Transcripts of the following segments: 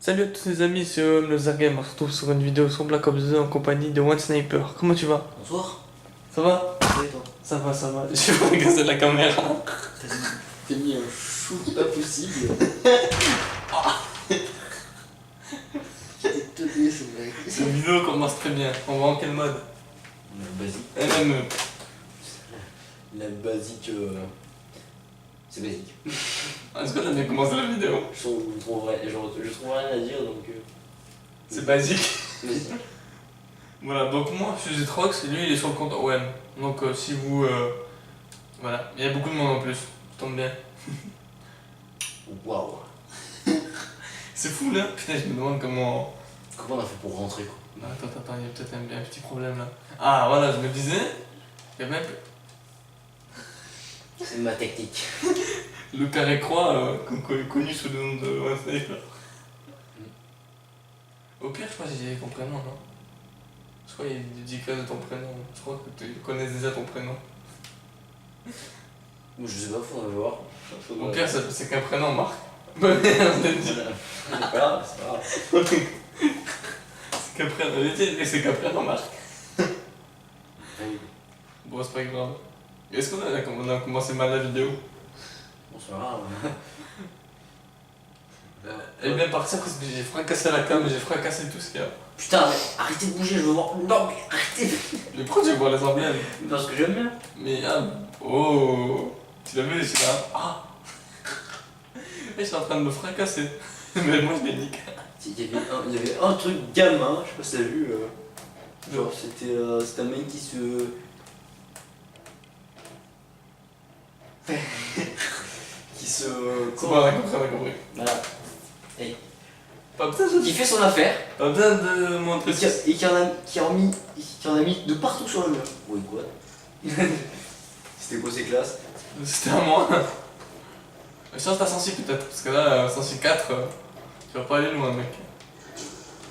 Salut à tous les amis, c'est le Zergame. On se retrouve sur une vidéo sur Black Ops 2 en compagnie de One Sniper. Comment tu vas? Bonsoir. Ça va? Ça et toi? Ça va, ça va. Je vais regarder la caméra. T'as mis un shoot pas possible. T'es teubé ce mec. Cette vidéo commence très bien. On va en quel mode? La basique. MME. La basique. C'est basique. Est-ce que t'as bien commencé la vidéo? Je trouve rien à dire donc. C'est basique. Vas-y. Voilà, donc moi je suis Zetrox et lui il est sur le compte OM. Donc si vous. Voilà, il y a beaucoup de monde en plus. Ça tombe bien. Waouh. C'est fou là? Putain, je me demande comment. Comment on a fait pour rentrer quoi? Attends, il y a peut-être un petit problème là. Ah voilà, je me disais. Il y a même. C'est ma technique. Le carré croix, connu sous le nom de One Sniper. Au pire, je crois que j'ai dit ton prénom, non? Je crois qu'il y a une dédicace de ton prénom. Je crois que tu connais déjà ton prénom. Je sais pas, faudrait voir. Au pire, c'est qu'un prénom, Marc. Bah merde, je l'ai dit. C'est pas grave, c'est pas grave. C'est qu'un prénom, j'ai dit, mais c'est qu'un prénom, Marc. Bon, c'est pas grave. Est-ce qu'on a commencé mal la vidéo? Bon, c'est pas grave. Elle est bien partie parce que j'ai fracassé la cam, j'ai fracassé tout ce qu'il y a. Putain, mais arrêtez de bouger, je veux voir. Non, mais arrêtez. Mais pourquoi tu vois les emblèmes? Parce que j'aime bien. Mais ah, oh, tu l'as vu, c'est là. Ah. Je suis en train de me fracasser. Mais moi je l'ai niqué. Il y avait un truc gamin, je sais pas si t'as vu. Genre, c'était un mec qui se. qui se. C'est bon, on a compris. Voilà. Et Pas besoin qui fait son affaire pas besoin de montrer et qui en a mis de partout sur le mur. Oui, quoi. C'était quoi ces classes? C'était à moi. Je pense que t'as 106 peut-être, parce que là, 104, tu vas pas aller loin, mec.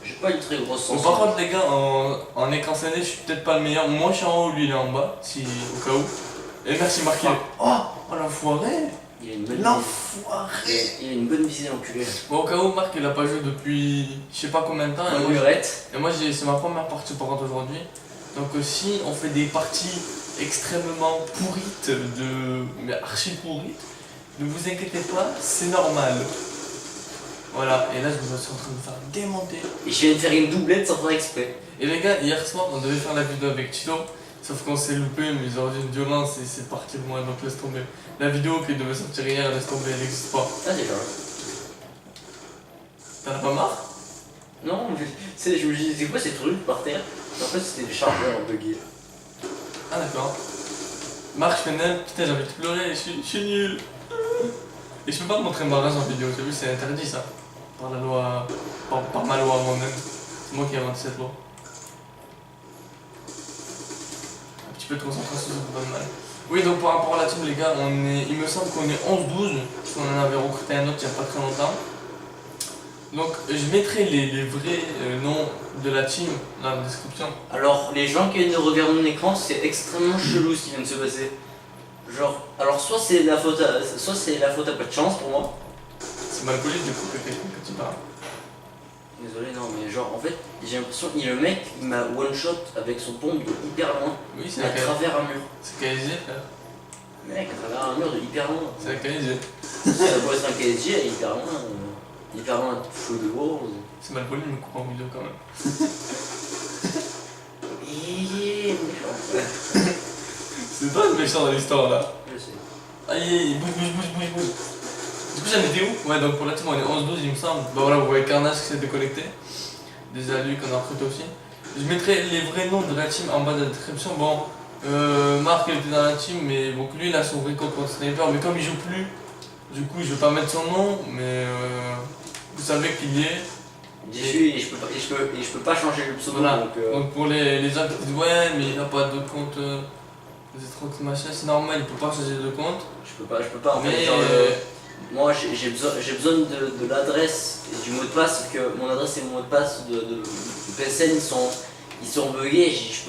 J'ai pas une très grosse Bon, sens. par contre, les gars, en écran scéné, je suis peut-être pas le meilleur. Moi, je suis en haut, lui, il est en bas, si, au cas où. Et merci, Marc. Oh, l'enfoiré! Il a une bonne L'enfoiré! il a une bonne visée enculée. Bon, au cas où, Marc, il a pas joué depuis je sais pas combien de temps. Une murette. Et moi, c'est ma première partie pour rentrer aujourd'hui. Donc, si on fait des parties extrêmement pourrites, mais archi pourrites, ne vous inquiétez pas, c'est normal. Voilà, et là, je me suis en train de me faire démonter. Et je viens de faire une doublette sans faire exprès. Et les gars, hier soir, on devait faire la vidéo avec Tito, sauf qu'on s'est loupé, mais ils ont dit une violence et c'est parti loin, donc laisse tomber. La vidéo qui devait sortir hier, laisse tomber, elle n'existe pas. Ah, déjà. T'en as pas marre? Non, mais je me disais, c'est quoi ces trucs par terre? En fait, c'était des chargeurs buggés. Ah d'accord. Marc, je connais, putain, j'ai envie de pleurer, je suis nul. Et je peux pas te montrer ma race en vidéo, t'as vu, c'est interdit ça. Par la loi, par ma loi moi-même. C'est moi qui ai inventé cette loi. Un petit peu de concentration, ça fait pas de mal. Oui, donc par rapport à la team, les gars, il me semble qu'on est 11-12, parce qu'on en avait recruté un autre il y a pas très longtemps. Donc je mettrai les vrais noms de la team dans la description. Alors, les gens qui viennent de regarder mon écran, c'est extrêmement chelou ce qui vient de se passer. Genre, alors soit c'est la faute à pas de chance pour moi. C'est mal poli du coup que tu parles. Désolé, non, mais genre, en fait, j'ai l'impression que le mec, il m'a one shot avec son pompe de hyper loin, Oui, c'est à la travers un mur. C'est KSG, frère. Mec, à travers un mur de hyper loin. C'est la KSG. Ça pourrait être un KSG à hyper loin à feu de World. C'est mal poli de me couper en vidéo quand même. méchant. C'est toi le méchant dans l'histoire là. Je sais. Aïe, bouge. Du coup, j'en étais où? Ouais, donc pour la team, on est 11-12, il me semble. Bah voilà, vous voyez Carnage qui s'est déconnecté. Des alus qu'on a recruté aussi. Je mettrai les vrais noms de la team en bas de la description. Bon, Marc il était dans la team, mais bon, lui il a son vrai compte contre Sniper. Mais comme il joue plus, du coup, je vais pas mettre son nom, mais vous savez qu'il y est. J'y suis et je peux pas changer le pseudo. Voilà. Donc, pour les gens qui disent ouais, mais il a pas de compte. Des trucs machin, c'est normal, il peut pas changer de compte. je peux pas en fait. Mais Genre, moi j'ai besoin de l'adresse et du mot de passe, sauf que mon adresse et mon mot de passe de PSN ils sont buggés, je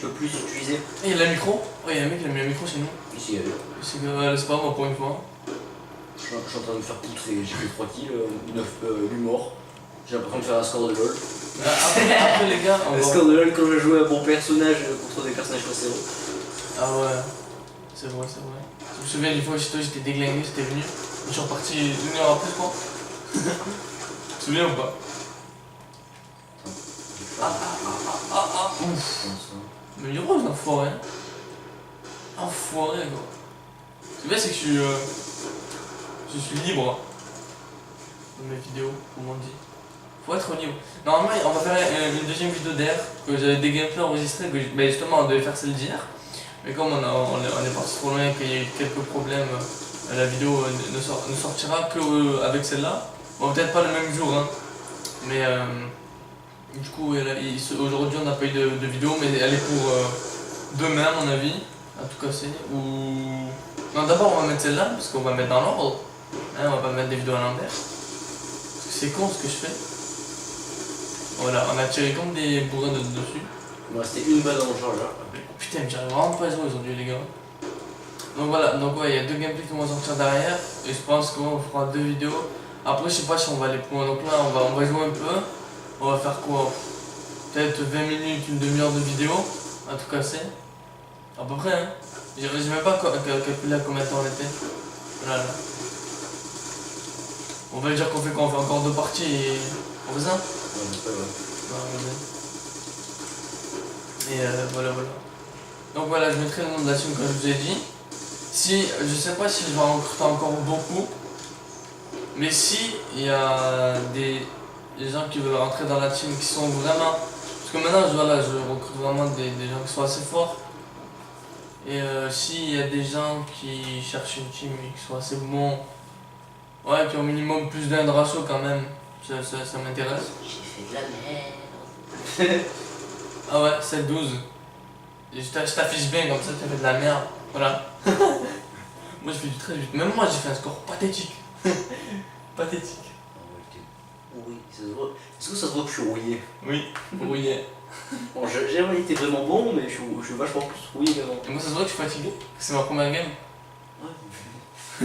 peux plus les utiliser. Et il y a le micro. Oh, il y a un mec qui a mis le micro chez nous. Ici, il y a eu. C'est que c'est pas moi pour une fois. Je suis en train de me faire poutrer, j'ai fait 3 kills, 8 morts. J'ai l'impression de faire un score de LoL. Après les gars, on Un va... score de LoL quand je jouais à mon personnage contre des personnages classés. Ah ouais, c'est vrai, c'est vrai. Je me souviens une fois chez toi, j'étais déglingué, j'étais venu. Je suis reparti 1 heure après, je crois. Tu te souviens ou pas? Ouf. Mais il est rose, l'enfoiré. Enfoiré, quoi. C'est bien, c'est que je suis libre dans mes vidéos, comme on dit. Faut être libre. Normalement, on va faire une deuxième vidéo d'hier, que j'avais des gameplays enregistrés, que ben justement on devait faire celle d'hier. Mais comme on est parti trop loin et qu'il y a eu quelques problèmes, la vidéo ne sortira que avec celle-là. Bon, peut-être pas le même jour, hein. Mais du coup, aujourd'hui on n'a pas eu de vidéo, mais elle est pour demain, à mon avis. En tout cas, c'est. Ou. Non, d'abord on va mettre celle-là, parce qu'on va mettre dans l'ordre. Hein, on va pas mettre des vidéos à l'envers. Parce que c'est con ce que je fais. Voilà, on a tiré comme des bourrins dessus. Il me restait une balle dans mon chargeur. Putain, mais j'arrive vraiment pas à jouer aujourd'hui, les gars. Donc voilà, donc ouais, il y a 2 gameplays qui vont sortir derrière. Et je pense qu'on fera 2 vidéos. Après, je sais pas si on va aller plus loin. Donc là, on va jouer un peu. On va faire quoi? Peut-être 20 minutes, une demi-heure de vidéo. À tout casser. À peu près, hein. J'ai même pas calculé à combien de temps on était. Voilà. On va dire qu'on fait quoi? On fait encore 2 parties et. On fait ça? Et voilà. Donc voilà, je mettrai le nom de la team comme je vous ai dit. Si, je sais pas si je vais en recruter encore beaucoup. Mais si il y a des gens qui veulent rentrer dans la team qui sont vraiment. Parce que maintenant je recrute vraiment des gens qui sont assez forts. Et s'il y a des gens qui cherchent une team et qui sont assez bons, ouais, qui ont au minimum plus d'un de ratio quand même, ça m'intéresse. J'ai fait de la merde. Ah ouais, 7-12. Je t'affiche bien comme ça, tu fais de la merde. Voilà. Moi je fais du très vite. Même moi j'ai fait un score pathétique. Pathétique. Oui, ça se voit. Est-ce que ça se voit que je suis rouillé? Oui, rouillé. Bon, j'ai jamais été vraiment bon, mais je suis vachement plus rouillé qu'avant. Et moi ça se voit que je suis fatigué. C'est ma première game. Ouais.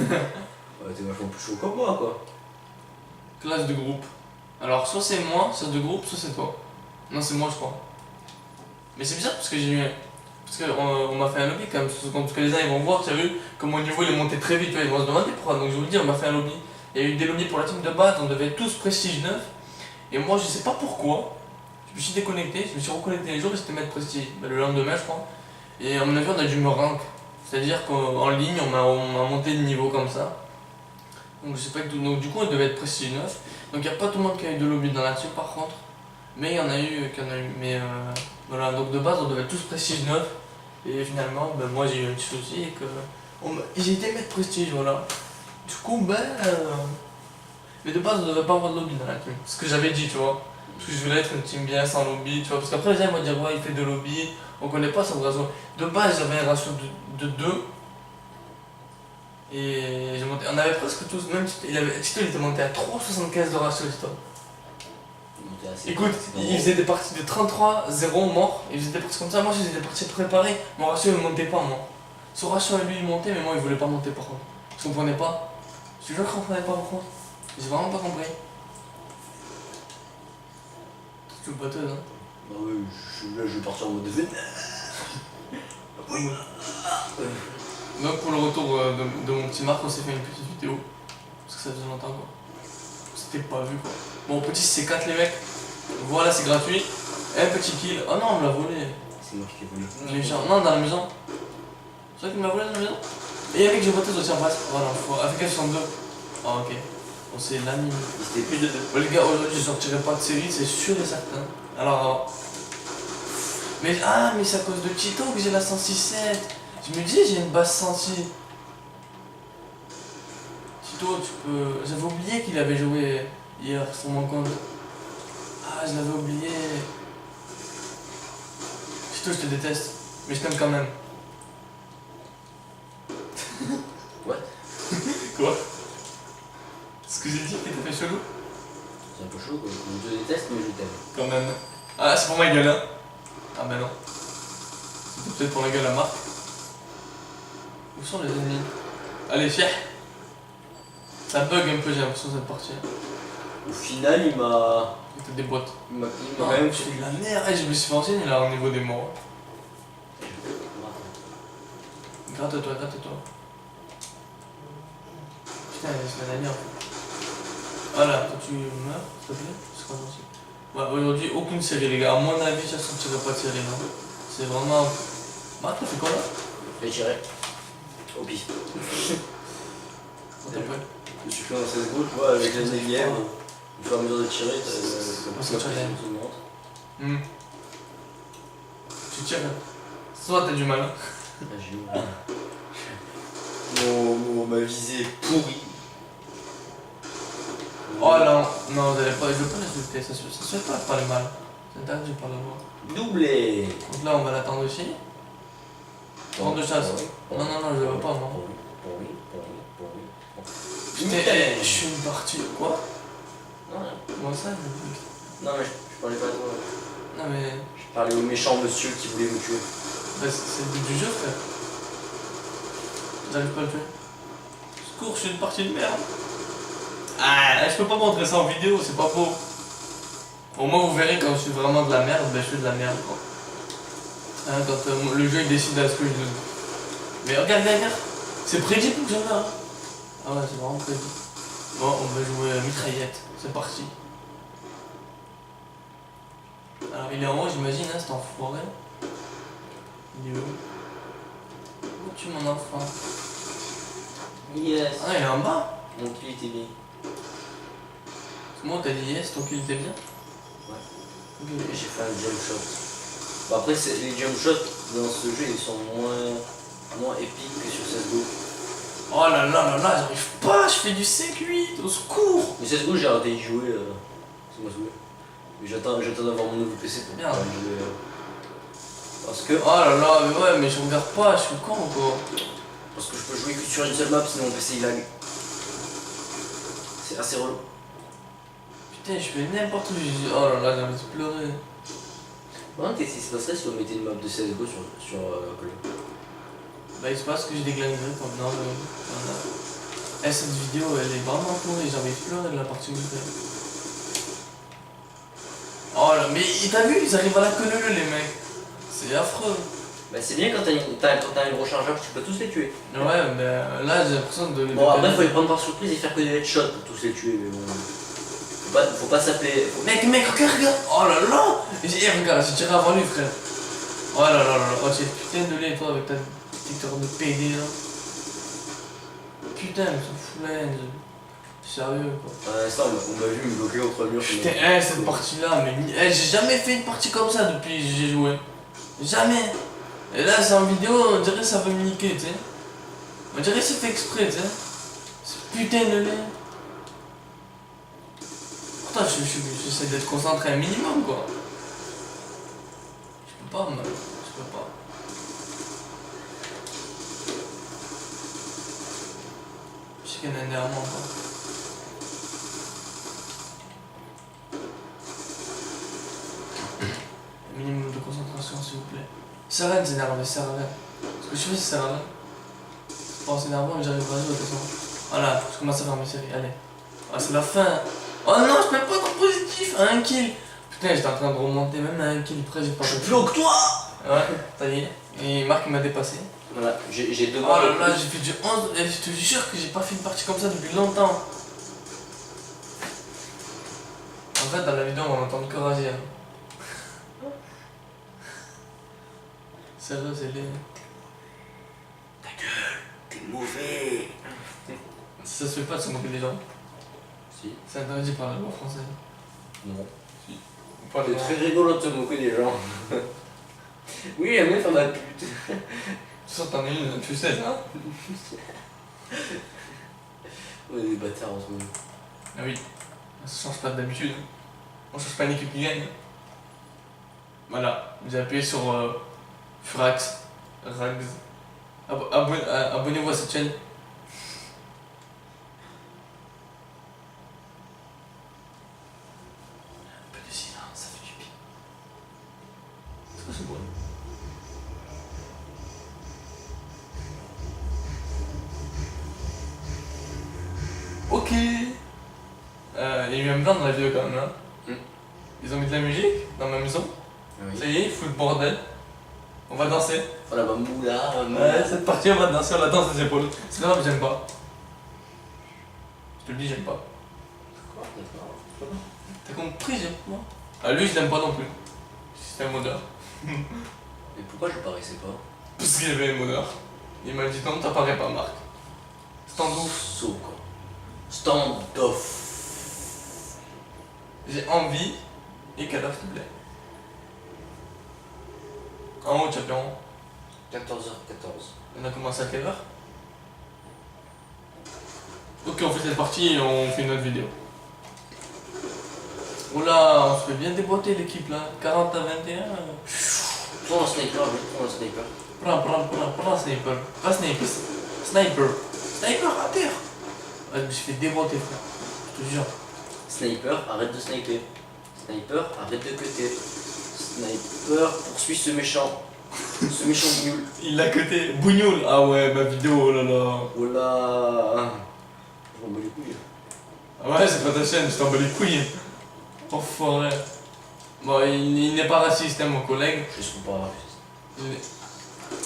Ouais, t'es vachement plus chaud que moi, quoi. Classe de groupe. Alors soit c'est moi, c'est de groupe, soit c'est toi. Non, c'est moi je crois. Mais c'est bizarre parce que j'ai eu. Parce qu'on m'a fait un lobby quand même. Parce que les gens ils vont voir, tu as vu, que mon niveau il est monté très vite. Ils vont se demander pourquoi. Donc je vais vous le dire, on m'a fait un lobby. Il y a eu des lobbies pour la team de base, on devait être tous prestige 9. Et moi je sais pas pourquoi. Je me suis déconnecté, je me suis reconnecté les jours et c'était mettre prestige. Le lendemain je crois. Et à mon avis on a dû me rank. C'est-à-dire qu'en ligne on m'a monté de niveau comme ça. Donc je sais pas du tout. Donc du coup on devait être prestige 9. Donc il n'y a pas tout le monde qui a eu de lobby dans la team par contre. Mais il y en a eu qui en a eu. Mais voilà, donc de base on devait être tous prestige 9. Et finalement ben, moi j'ai eu un petit souci et que j'ai été mettre prestige, voilà. Du coup mais de base on devait pas avoir de lobby dans la team. C'est ce que j'avais dit, tu vois. Parce que je voulais être une team bien sans lobby, tu vois. Parce qu'après les gens vont dire ouais il fait de lobby, on connaît pas son ratio. De base j'avais un ratio de 2. Et j'ai monté, on avait presque tous, même Tito il était monté à 3,75 de ratio, Tito. Écoute, il faisait des parties de 33-0 mort, il faisait des parties comme ça, moi je faisais des parties préparées, mon ratio il montait pas moi. Son ratio à lui il montait, mais moi il voulait pas monter par contre. Je comprenais pas. Je te jure que je comprenais pas par contre. J'ai vraiment pas compris. Tu veux pas hein? Bah oui, là je vais partir en mode de vénère. Donc pour le retour de mon petit Marc, on s'est fait une petite vidéo. Parce que ça faisait longtemps quoi. C'était pas vu quoi. Bon petit C4 les mecs. Voilà c'est gratuit. Un petit kill. Oh non on me l'a volé. C'est moi qui l'ai volé. Les gens. Non dans la maison. C'est vrai qu'il me l'a volé dans la maison. Et avec j'ai voté aussi en face. Voilà, avec 62. Ah ok. On s'est l'ami. C'était plus de 2. Les gars aujourd'hui je sortirai pas de série, c'est sûr et certain. Alors. Mais c'est à cause de Tito que j'ai la 106.7. Je me dis j'ai une base 106. Tito tu peux. J'avais oublié qu'il avait joué hier sur mon compte. Ah je l'avais oublié. Tito je te déteste. Mais je t'aime quand même. What? Quoi? Ce que j'ai dit qui t'a fait chelou? C'est un peu chaud quoi. Je te déteste mais je t'aime. Quand même. Ah c'est pour ma gueule hein. Ah bah non. C'était peut-être pour la gueule à Marc. Où sont les ennemis? Allez fier. Ça bug un peu j'ai l'impression cette partie. Au final, il m'a. C'était des boîtes. Il m'a Ah, quand même je fait. fais de la merde. Eh, je me suis fait enseigner là au niveau des morts. Gratte-toi, gratte-toi. Putain, c'est la dernière. Voilà, toi tu meurs, s'il te plaît. Ce sera gentil. Ouais, aujourd'hui, aucune série, les gars. À mon avis, ça ne sortira pas de série, non. C'est vraiment. Bah, toi, fais quoi là? Je vais tirer. Au pif. On t'appelle. Je me suis fait un CSGO, tu vois, avec la 9ème. Au fur et à mesure de tirer, c'est t'as challenge. qui monte. Tu tires. Soit t'as du mal. Hein. Ah, j'ai eu. Ma visée pourrie. Oh là, non, vous allez pas, je veux pas l'insulter, ça se fait pas de parler mal. C'est interdit par la loi. Doublé. Donc là, on va l'attendre aussi. Prends de chasse. Non, non, non, je le veux pas, moi. Putain, je suis une partie. Quoi? Non, Comment ça? non, mais je parlais pas de toi. Non, mais. Je parlais au méchant monsieur qui voulait me tuer. Bah, c'est le but du jeu, frère. J'arrive pas à le tuer. Secours, je suis une partie de merde. Ah, je peux pas montrer ça en vidéo, c'est pas beau. Au moins, vous verrez quand je suis vraiment de la merde, ben je suis de la merde, quoi. Hein, quand le jeu il décide à ce que je donne. Mais regarde, regarde, c'est prédit pour que j'en ai. Hein. Ah ouais, c'est vraiment prédit. Bon, on va jouer mitraillette, c'est parti. Alors, il est en haut, j'imagine, hein, cet enfoiré. Il est où? Où tu mon enfant? Yes. Ah, il est en bas? Mon kill était bien. Moi, t'as dit yes, ton kill était bien? Ouais. Ok. J'ai fait un jump shot. Bon, après, les jump shots dans ce jeu ils sont moins épiques que sur CSGO. Oh là là là là, j'arrive pas, je fais du C8, au secours! Mais CSGO, j'ai arrêté d'y jouer. C'est moi saoulé. Mais j'attends d'avoir mon nouveau PC pour Merde. pouvoir y jouer. Parce que Oh là là, mais ouais, mais je regarde pas, je suis con quoi. je peux jouer que sur une seule map, sinon mon PC il lag. C'est assez relou. Putain, je fais n'importe où, oh là là, j'ai envie de pleurer. Vraiment, qu'est-ce qui se passerait si on mettait une map de CSGO sur Call of? Bah, il se passe que j'ai déglingué comme non, mais. Voilà. Eh, cette vidéo, elle est vraiment pourrie, j'ai envie de pleurer de la partie où je fais. Oh là, mais t'as vu, ils arrivent à la queue leu, les mecs. C'est affreux. Bah, c'est bien quand t'as un gros chargeur, tu peux tous les tuer. Ouais, mais là, j'ai l'impression de. Bon, après, faut les prendre par surprise et faire que des headshots pour tous les tuer, mais bon. Faut pas s'appeler. Mec, regarde, regarde. Oh là là. Regarde, j'ai tiré avant lui, frère. Oh là là là là. Oh, tu es putain de lait, toi, avec ta détecteur de PD, là. Putain, mais ça fout la haine. Sérieux, quoi. À l'instant, on m'a vu me bloquer contre le mur. Putain, cette partie-là, mais j'ai jamais fait une partie comme ça depuis que j'ai joué. Jamais. Et là, c'est en vidéo, on dirait que ça veut me niquer, tu sais. On dirait que c'est fait exprès, tu sais. C'est putain de lait. Pourtant, j'essaie d'être concentré un minimum, quoi. Je peux pas, moi. Je peux pas. Je sais qu'il y en a derrière moi, quoi. Minimum de concentration, s'il vous plaît. Ça va, s'énerver, ça va. Ce que je fais, c'est ça va. C'est pas en s'énervant, mais j'arrive pas à jouer de toute façon. Voilà, je commence à faire mes séries, allez. Ah, c'est la fin. Oh non, je peux pas être positif à un kill. Putain, j'étais en train de remonter, même à un kill près, j'ai pas Je suis réussi. plus haut que toi. Ouais, ça y est. Et Marc il m'a dépassé. Voilà, j'ai deux Oh balles là de là, plus. j'ai fait du 11. Et je te jure que j'ai pas fait une partie comme ça depuis longtemps. En fait, dans la vidéo, on va entendre que Razia. Sérieux, c'est les. Ta gueule, t'es mauvais. Ça se fait pas de se moquer des gens. Si. C'est interdit par la loi française. Non. Pas C'est très rigolo de se moquer des gens. Oui, j'aime bien faire ma pute. Ça, t'en es une, tu sais, ça. On est des bâtards en ce moment. Ah oui, ça change pas d'habitude. On change pas une équipe qui gagne. Voilà, vous appuyez sur Furax, Rags. Abonnez-vous à cette chaîne. Un peu de silence, ça fait du bien. C'est bon. Ok. Il y a y a eu un blanc dans la vidéo quand même là. Hmm. Ils ont mis de la musique dans ma maison. Oui. Ça y est, il fout le bordel. On va danser. Oh la bamboula, Ouais, cette partie, on va danser, on la danse les épaules. C'est grave, j'aime pas. Je te le dis, j'aime pas. T'as compris, j'aime pas. Ah, lui, je l'aime pas non plus. C'était un modeur. Mais pourquoi je paraissais pas? Parce qu'il avait un modeur. Il m'a dit non, t'apparais pas, Marc. Standoff. Saut quoi. Standoff. J'ai envie et qu'elle s'il te plaît. En haut, champion. 14h14. On a commencé à quelle heure? Ok, on fait cette partie et on fait une autre vidéo. Oula, on se fait bien déboîter l'équipe là. 40 à 21. Prends un sniper, oui, prends un sniper. Prends sniper. Pas sniper. Sniper. Sniper à terre. Ouais, je me suis fait déboîter, frère. Je te jure. Sniper, arrête de sniper. Sniper, arrête de cutter. Sniper, poursuis ce méchant. Ce méchant bougnoul. Il l'a cuté. Bougnoul. Ah ouais, ma vidéo, oh là là. Oh là. Je m'en bats les couilles. Ah ouais, c'est pas ta chaîne, je t'en bats les couilles. Enfoiré. Bon, il n'est pas raciste, hein, mon collègue. Je suis pas raciste.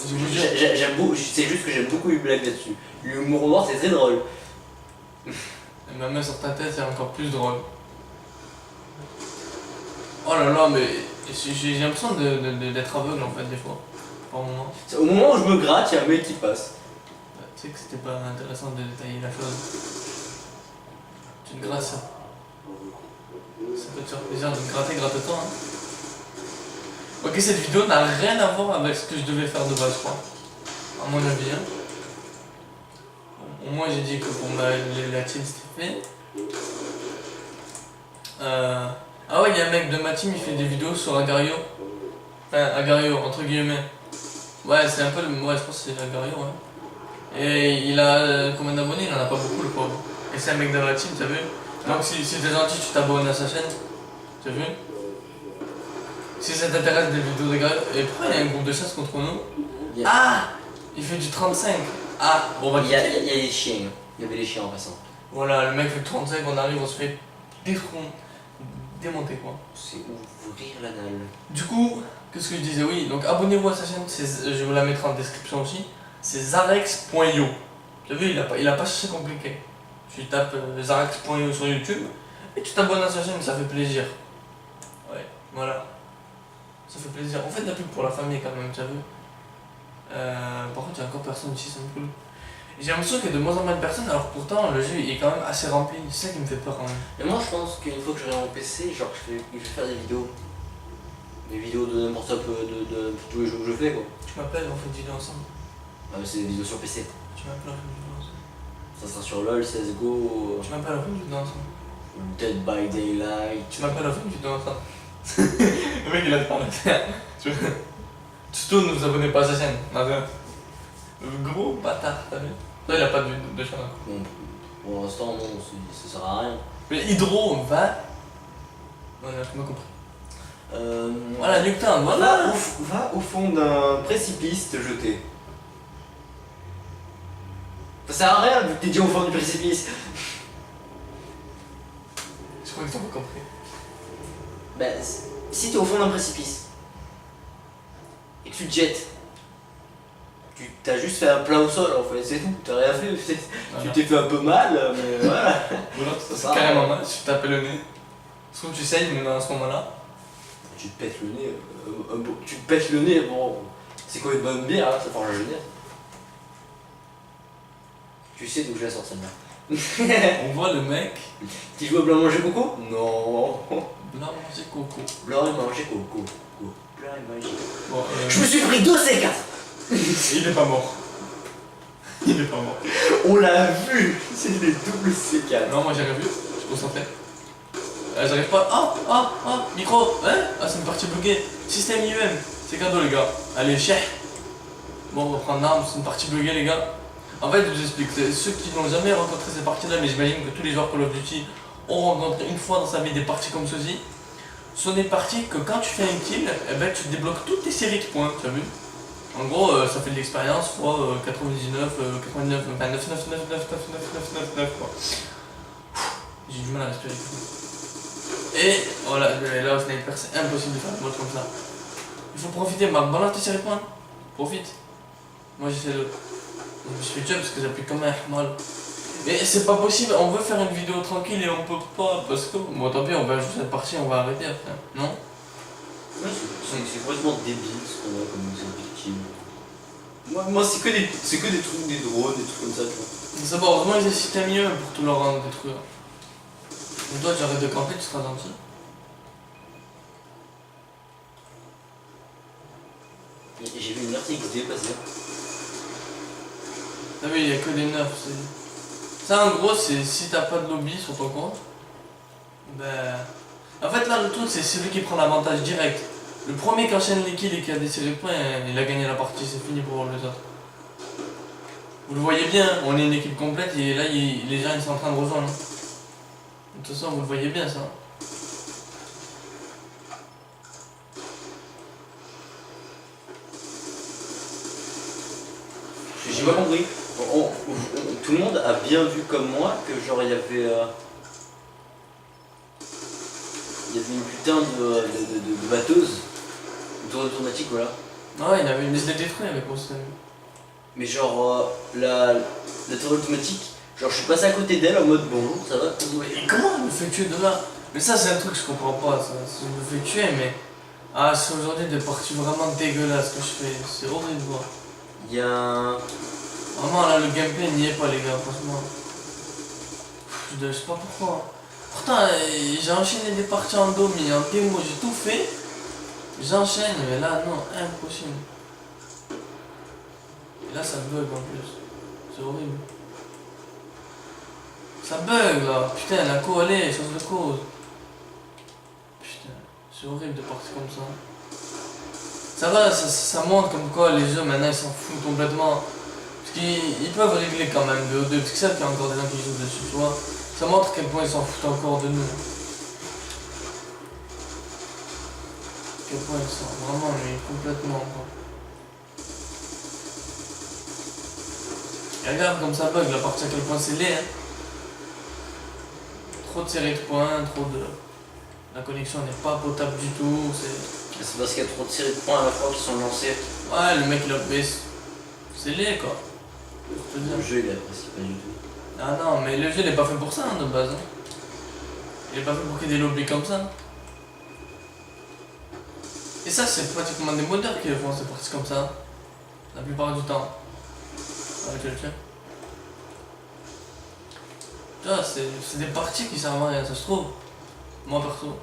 Je vous jure. J'aime beaucoup, c'est juste que j'aime beaucoup les blagues là-dessus. L'humour noir, c'est très drôle. Et ma main sur ta tête, c'est encore plus drôle. Oh là là, mais j'ai l'impression d'être aveugle en fait, des fois. Par moment. Au moment où je me gratte, il y a un mec qui passe. Bah, tu sais que c'était pas intéressant de détailler la chose. Tu te grattes ça. Ça peut te faire plaisir de te gratter, gratte-toi. Hein. Ok, cette vidéo n'a rien à voir avec ce que je devais faire de base, je crois. À mon avis. Hein. Au moins, j'ai dit que pour la team, c'était fait. Ah ouais, il y a un mec de ma team, il fait des vidéos sur Agario. Enfin, Agario, entre guillemets. Ouais, c'est un peu le. Ouais, je pense que c'est Agario, ouais. Et il a combien d'abonnés? Il en a pas beaucoup, le pauvre. Et c'est un mec de la team, t'as vu? Donc, si t'es gentil, tu t'abonnes à sa chaîne. T'as vu? Si ça t'intéresse des vidéos d'Agario. Et pourquoi il y a un groupe de chasse contre nous? Ah! Il fait du 35. Ah, bon, bah, Il y a des chiens. Il y avait des chiens en passant. voilà, le mec fait 35, on arrive, on se fait démonter quoi. C'est ouvrir l'anal. Du coup, qu'est-ce que je disais? Oui, donc abonnez-vous à sa chaîne, je vous la mettrai en description aussi. C'est zarex.io. Tu as vu, il a pas cherché compliqué. Tu tapes zarex.io sur YouTube et tu t'abonnes à sa chaîne, ça fait plaisir. Ouais, voilà. Ça fait plaisir. On fait de la pub pour la famille quand même, tu as vu. Par contre, il y a encore personne ici, ça me cool. J'ai l'impression qu'il y a de moins en moins de personnes, alors pourtant le jeu est quand même assez rempli. C'est ça qui me fait peur quand même. Mais moi je pense qu'une fois que j'aurai mon PC, genre je vais faire des vidéos. Des vidéos de n'importe quoi, de tous les jeux que je fais quoi. Tu m'appelles, on fait une vidéo ensemble. Ah mais c'est des vidéos sur PC. Tu m'appelles, on fait une vidéo ensemble. Ça sera sur LOL, CSGO, Tu m'appelles, on fait une vidéo ensemble. Dead by Daylight. Tu m'appelles, on fait une vidéo ensemble. Le mec il a pas la terre. Surtout ne vous abonnez pas à sa chaîne. Le gros bâtard, t'as vu? Là il a pas de chaîne. Bon, pour l'instant non, ça sert à rien. Mais Hydro, va. Voilà, tu m'as compris. Voilà, Nuketown, voilà. Va au fond d'un précipice te jeter. Ça sert à rien vu que t'es déjà au fond du précipice. Je crois que t'as pas compris. Bah, si t'es au fond d'un précipice et que tu te jettes, tu t'as juste fait un plat au sol en fait, c'est tout, t'as rien fait. Voilà. Tu t'es fait un peu mal, mais voilà. Voilà, Ça c'est sert à carrément rien. mal, tu tapes le nez. Sauf que tu saignes, mais à ce moment-là. Tu te pètes le nez, tu te pètes le nez, bon, c'est quoi une bonne bière, hein, ça forge le nez. Tu sais d'où je la sors celle-là. On voit le mec Tu joues à blanc manger coco? Non. blanc manger coco. Blanc et manger coco. Blanc et manger. Bon, Je me suis pris 2 C4. il est pas mort. Il est pas mort. On l'a vu, c'est des doubles C4. Non, moi j'ai rien vu, je suis concentré. J'arrive pas. Micro, hein? Ah, c'est une partie buggée. Système IEM, c'est cadeau les gars. Allez, chef. Bon, on va prendre l'arme, c'est une partie buggée les gars. En fait, je vous explique, ceux qui n'ont jamais rencontré ces parties-là, mais j'imagine que tous les joueurs Call of Duty ont rencontré une fois dans sa vie des parties comme ceci. Ce sont des parties que quand tu fais un kill, eh ben, tu débloques toutes tes séries de points, tu as vu? En gros, ça fait de l'expérience fois 99, 99, enfin 9, 9, 9, 9, 9, 9, 9, 9, 9, quoi. J'ai du mal à respirer. Et voilà, là au sniper c'est impossible de faire le mode comme ça. Il faut profiter, Marc, balance tes séries de points. Profite. Moi j'essaie de. Je me suis fait tuer parce que ça pique comme un mal. Mais c'est pas possible, on veut faire une vidéo tranquille et on peut pas parce que. Bon tant pis, on va jouer cette partie, on va arrêter après. Non? Ouais, c'est complètement débile ce qu'on a comme objectif. Moi c'est que des trucs, des drones, des trucs comme ça, tu vois. C'est bon, heureusement ils essaient un mieux pour tout leur rendre détruire. Donc toi tu arrêtes de camper, tu seras gentil. J'ai vu une article passer. T'as vu, il y a que des neufs. Ça en gros, c'est si t'as pas de lobby sur ton compte, ben. En fait là le truc c'est celui qui prend l'avantage direct. Le premier qui enchaîne les kills et qui a des séries de points, il a gagné la partie, c'est fini pour les autres. Vous le voyez bien, on est une équipe complète et là les gens ils sont en train de rejoindre. De toute façon vous le voyez bien ça. J'ai pas compris. Tout le monde a bien vu comme moi que genre il y avait une putain de batteuse, une tour automatique, voilà. Ah ouais, il avait une liste détruite avec moi ça. Mais genre la tour automatique, genre je suis passé à côté d'elle en mode bonjour, ça va? Et comment elle me fait tuer de là? Mais ça c'est un truc que je comprends pas, ça. Je me fais tuer mais. Ah c'est aujourd'hui des parties vraiment dégueulasses que je fais, c'est horrible quoi. Il y a un... Vraiment là le gameplay n'y est pas les gars, franchement. Je sais pas pourquoi. Pourtant j'ai enchaîné des parties en domi, en démo, j'ai tout fait. J'enchaîne mais là non, impossible. Et là ça bug en plus. C'est horrible. Ça bug là, putain la co allez, change de cause. Putain, c'est horrible de partir comme ça. Ça va, ça montre comme quoi les jeux maintenant ils s'en foutent complètement. Parce qu'ils peuvent régler quand même de pixels qu'il y a encore des gens qui jouent dessus, tu vois. Ça montre à quel point ils s'en foutent encore de nous. À quel point ils sont vraiment mais complètement quoi. Et regarde comme ça bug la partie à quel point c'est laid hein. Trop de séries de points, trop de. La connexion n'est pas potable du tout, C'est parce qu'il y a trop de séries de points à la fois qui sont lancés. Ouais le mec il a baissé. C'est laid quoi. Je te dis. Le jeu il apprécie pas du tout. Ah non, mais le jeu il est pas fait pour ça hein, de base. Hein. Il est pas fait pour qu'il y ait des lobbies comme ça. Et ça, c'est pratiquement des modeurs qui le font, ces parties comme ça. La plupart du temps. Ouais, tu le sais. Tu vois, c'est des parties qui servent à rien, ça se trouve. Moi perso.